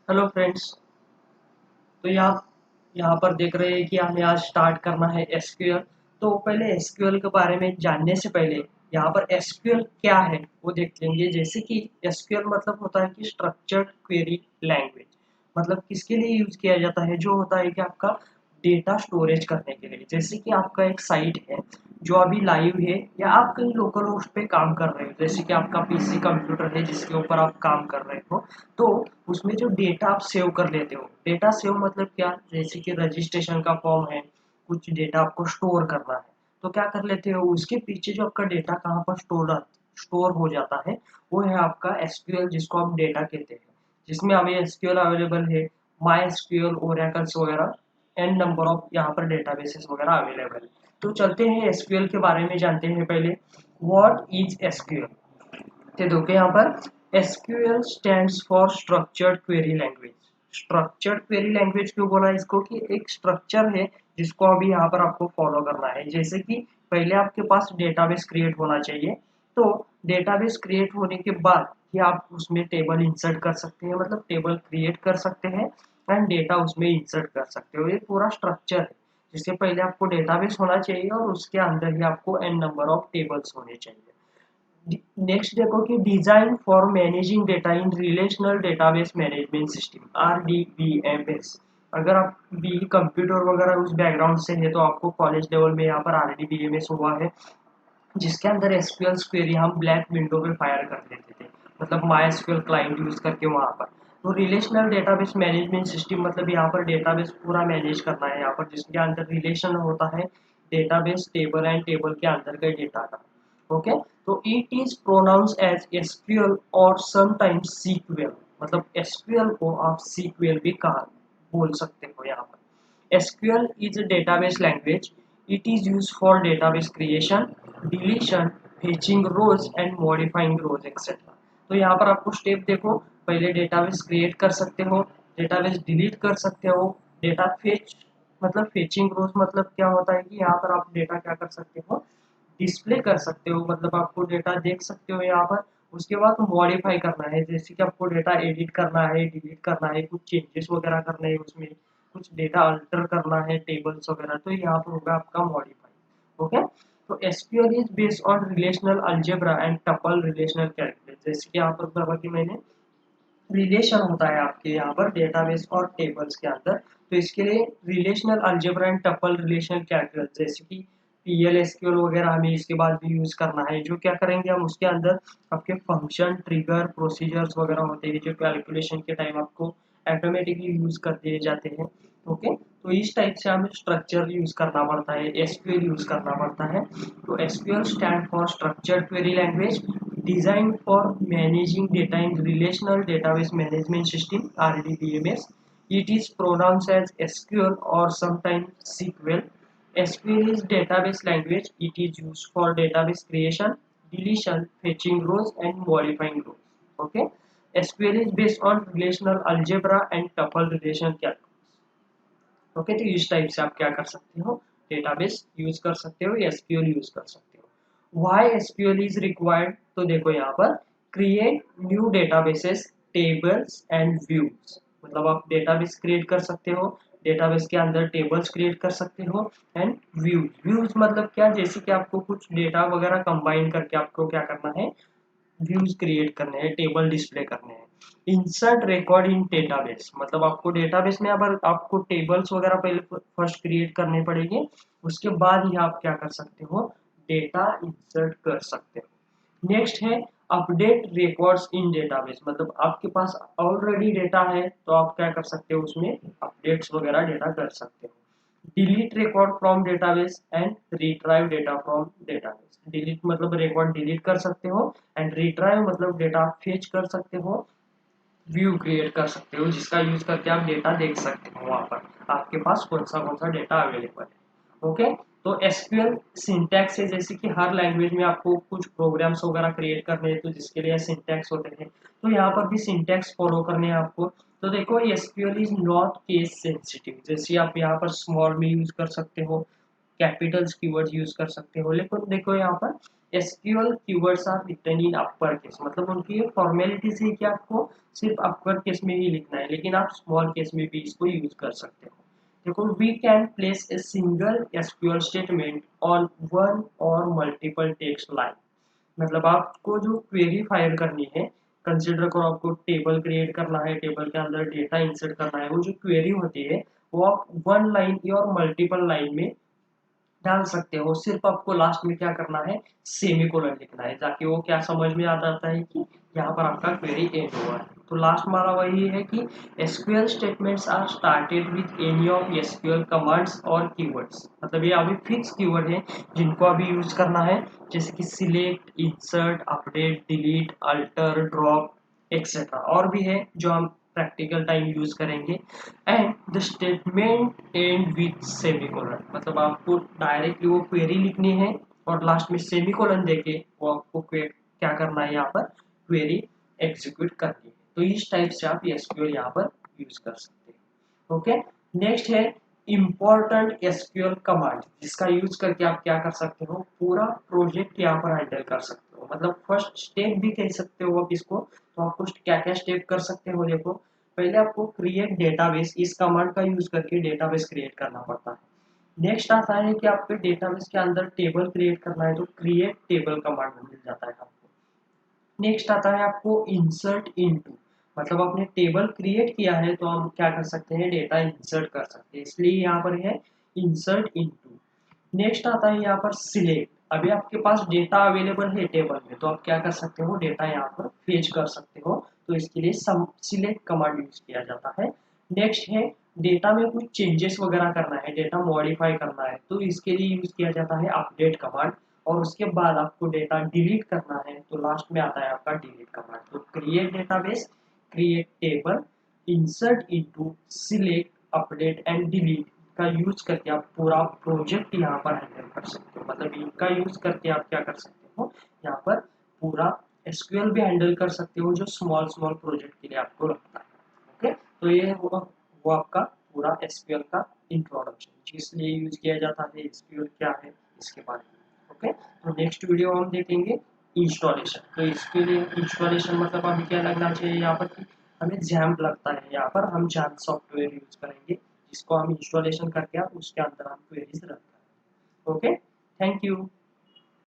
Hello friends. तो यहाँ पर देख रहे हैं कि हमें आज स्टार्ट करना है एसक्यूएल। तो पहले एसक्यूएल के बारे में जानने से पहले यहाँ पर एसक्यूएल क्या है वो देख लेंगे। जैसे कि एसक्यूएल मतलब होता है कि स्ट्रक्चर्ड क्वेरी लैंग्वेज। मतलब किसके लिए यूज किया जाता है, जो होता है कि आपका डेटा स्टोरेज करने के लिए। जैसे कि आपका एक साइट है जो अभी लाइव है, या आप कहीं लोकल होस्ट पे काम कर रहे हो, जैसे कि आपका पीसी कंप्यूटर है जिसके ऊपर आप काम कर रहे हो। तो उसमें जो डेटा आप सेव कर लेते हो, डेटा सेव मतलब क्या, जैसे कि रजिस्ट्रेशन का फॉर्म है, कुछ डेटा आपको स्टोर करना है, तो क्या कर लेते हो, उसके पीछे जो आपका डेटा कहाँ पर स्टोर हो जाता है, वो है आपका एसक्यूएल, जिसको आप डेटा कहते हैं। जिसमें अभी एसक्यूएल अवेलेबल है, माई एसक्यूएल, ओरेकल्स वगैरह, एन नंबर ऑफ यहाँ पर डेटाबेसेस वगैरह अवेलेबल है। तो चलते हैं एसक्यूएल के बारे में जानते हैं पहले। What is SQL? तो देखो यहाँ पर SQL stands for structured query language. Structured query language क्यों बोला इसको, कि एक स्ट्रक्चर है जिसको अभी यहाँ पर आपको फॉलो करना है। जैसे कि पहले आपके पास डेटाबेस क्रिएट होना चाहिए। तो डेटाबेस क्रिएट होने के बाद ही आप उसमें टेबल इंसर्ट कर सकते हैं, मतलब टेबल क्रिएट कर सकते हैं एंड डेटा उसमें इंसर्ट कर सकते हो। ये पूरा स्ट्रक्चर है। जिससे पहले आपको डेटाबेस होना चाहिए और उसके अंदर ही आपको एन नंबर ऑफ टेबल्स होने चाहिए। नेक्स्ट देखो कि design for managing data in relational database management system, RDBMS। अगर आप बी कंप्यूटर वगैरह उस बैकग्राउंड से है तो आपको कॉलेज लेवल में यहाँ पर RDBMS हुआ है, जिसके अंदर एसक्यूएल क्वेरी हम ब्लैक विंडो पे फायर कर देते थे, मतलब माई एसक्यूएल क्लाइंट यूज करके वहाँ पर। तो रिलेशनल डेटाबेस मैनेजमेंट सिस्टम मतलब यहाँ पर डेटाबेस पूरा मैनेज करना है, यहाँ पर जिसके अंदर रिलेशन होता है डेटाबेस, टेबल एंड टेबल के अंदर का डेटा का। ओके। तो it is pronounce as SQL और समटाइम्स सीक्वेल। मतलब एसक्यूएल को आप सीक्वेल भी कहा बोल सकते हो यहाँ पर। SQL is a database language. It is used for database creation, deletion, fetching rows and modifying rows etc. तो यहाँ पर आपको स्टेप देखो, पहले डेटाबेस क्रिएट कर सकते हो, डेटाबेस डिलीट कर सकते हो, डेटा फेच मतलब फेचिंग रोज मतलब क्या होता है कि यहाँ पर आप डेटा क्या कर सकते हो, डिस्प्ले कर सकते हो, मतलब आपको डेटा देख सकते हो यहाँ पर। उसके बाद मॉडिफाई करना है, जैसे कि आपको डेटा एडिट करना है, डिलीट करना है, कुछ चेंजेस वगैरह करने हैं उसमें, कुछ डेटा अल्टर करना है, टेबल्स वगैरह, तो यहाँ पर होगा आपका मॉडिफाई। ओके। तो SQL is based on relational algebra and tuple relational character. जैसे कि यहाँ पर बोला कि मैंने रिलेशन होता है आपके यहाँ पर डेटाबेस और टेबल्स के अंदर, तो इसके लिए relational algebra and tuple relational character, जैसे कि PL SQL वगैरह हमें इसके बाद भी यूज करना है, जो क्या करेंगे हम उसके अंदर आपके फंक्शन, ट्रिगर, प्रोसीजर्स वगैरह होते हैं जो कैलकुलेशन के टाइम आपको ऑटोमेटिकली यूज कर दिए जाते हैं। ओके। तो इस टाइप से हमें स्ट्रक्चर यूज करना पड़ता है, एसक्यूएल यूज करना पड़ता है। तो SQL stand for structured query language designed for managing data in relational database management system, RDBMS. It is pronounced as SQL or sometimes SQL. SQL is database language. It is used for database creation, deletion, fetching rows and modifying rows. Okay. SQL is based on relational algebra and tuple relation calculus. Okay. तो इस type से आप क्या कर सकते हो, database use कर सकते हो या एसक्यूएल यूज कर सकते हो। Why SQL is required? तो देखो यहाँ पर create new databases, tables and views. मतलब आप डेटाबेस क्रिएट कर सकते हो, डेटाबेस के अंदर टेबल्स क्रिएट कर सकते हो एंड व्यूज। व्यूज मतलब क्या, जैसे कि आपको कुछ डेटा वगैरह कंबाइन करके आपको क्या करना है, व्यूज क्रिएट करने हैं, टेबल डिस्प्ले करने हैं। इंसर्ट रिकॉर्ड इन डेटाबेस मतलब आपको डेटाबेस में अगर आपको टेबल्स वगैरह पहले फर्स्ट क्रिएट करने पड़ेंगे, उसके बाद ही आप क्या कर सकते हो, डेटा इंसर्ट कर सकते हो। नेक्स्ट है अपडेट रिकॉर्ड्स इन डेटाबेस। मतलब आपके पास ऑलरेडी डेटा है तो आप क्या कर सकते हो, उसमें अपडेट्स वगैरह डेटा कर सकते हो। Delete record from database and retrieve data from database. Delete मतलब रिकॉर्ड डिलीट कर सकते हो एंड रिट्राइव मतलब डेटा फेच कर सकते हो, व्यू क्रिएट कर सकते हो जिसका यूज करके आप डेटा देख सकते हो वहां पर आपके पास कौन सा डेटा अवेलेबल है। ओके। तो एसक्यूएल सिंटैक्स है, जैसे कि हर लैंग्वेज में आपको कुछ प्रोग्राम्स वगैरह क्रिएट करने हैं तो जिसके लिए सिंटैक्स होते हैं, तो यहाँ पर भी सिंटैक्स फॉलो करने हैं आपको। तो देखो SQL is not case sensitive, जैसे आप यहाँ पर स्मॉल में यूज कर सकते हो, कैपिटल्स कीवर्ड्स यूज कर सकते हो। लेकिन देखो यहाँ पर SQL keywords are written in upper case, मतलब उनकी ये फॉर्मेलिटीज है कि आपको सिर्फ अपर केस में ही लिखना है, लेकिन आप स्मॉल केस में भी इसको यूज कर सकते हो। देखो, we can place a single SQL statement on one और मल्टीपल टेक्स्ट लाइन, मतलब आपको जो क्वेरी फायर करनी है, कंसिडर करो आपको टेबल क्रिएट करना है, टेबल के अंदर डेटा इंसर्ट करना है, वो जो क्वेरी होती है वो आप वन लाइन या और मल्टीपल लाइन में डाल सकते हो। सिर्फ आपको लास्ट में क्या करना है, सेमीकोलन लिखना है, ताकि वो क्या समझ में आ जाता है कि यहाँ पर आपका क्वेरी एंड हुआ है। तो लास्ट हमारा वही है कि SQL statements are started with any of SQL commands और कीवर्ड्स, मतलब ये अभी फिक्स कीवर्ड है जिनको अभी यूज करना है, जैसे कि select, insert, update, delete, alter, drop etcetera, और भी है जो हम प्रैक्टिकल टाइम यूज करेंगे। And the statement and with semicolon, मतलब आपको डायरेक्टली वो क्वेरी लिखनी है और लास्ट में सेमीकोलन देके वो आपको क्या करना है, यहाँ पर क्वेरी एग्जीक्यूट करनी है। तो इस टाइप से आप एसक्यूएल यहाँ पर यूज कर सकते हैं। ओके, नेक्स्ट है इंपॉर्टेंट एसक्यूएल कमांड, जिसका यूज करके आप क्या कर सकते हो, पूरा प्रोजेक्ट यहाँ पर हैंडल कर सकते हो, मतलब फर्स्ट स्टेप भी कह सकते हो आप इसको। तो आपको क्या क्या स्टेप कर सकते हो, देखो पहले आपको क्रिएट डेटाबेस, इस कमांड का यूज करके डेटाबेस क्रिएट करना पड़ता है। नेक्स्ट आता है कि आपके डेटाबेस के अंदर टेबल क्रिएट करना है, तो क्रिएट टेबल कमांड मिल जाता है आपको। नेक्स्ट आता है आपको इंसर्ट इनटू, मतलब आपने टेबल क्रिएट किया है तो हम क्या कर सकते हैं, डेटा इंसर्ट कर सकते हैं, इसलिए यहाँ पर है इंसर्ट इनटू। नेक्स्ट आता है यहाँ पर सिलेक्ट, अभी आपके पास डेटा अवेलेबल है टेबल में, तो आप क्या कर सकते हो, डेटा यहाँ पर फेच कर सकते हो, तो इसके लिए सिलेक्ट कमांड यूज किया जाता है। नेक्स्ट है डेटा में कुछ चेंजेस वगैरह करना है, डेटा मॉडिफाई करना है, तो इसके लिए यूज किया जाता है अपडेट कमांड। और उसके बाद आपको डेटा डिलीट करना है, तो लास्ट में आता है आपका डिलीट कमांड। तो create database, create table, insert into, select, update and delete का यूज करके आप पूरा प्रोजेक्ट यहाँ पर हैंडल कर सकते हो, मतलब इनका यूज करके आप क्या कर सकते हो, यहाँ पर पूरा एसक्यूएल भी हैंडल कर सकते हो, जो स्मॉल स्मॉल प्रोजेक्ट के लिए आपको लगता है। ओके, तो ये वो आपका पूरा एसक्यूएल का इंट्रोडक्शन, जिस लिए यूज किया जाता है, एसक्यूएल क्या है इसके बारे में। ओके, तो नेक्स्ट वीडियो हम देखेंगे इंस्टॉलेशन। तो इसके लिए इंस्टॉलेशन मतलब हमें क्या लगना चाहिए यहाँ पर कि हमें जैम्प लगता है, यहाँ पर हम जैम्प सॉफ्टवेयर यूज करेंगे, जिसको हम इंस्टॉलेशन करके आप उसके अंदर हम क्वेरीज रन करेंगे। Okay, thank you.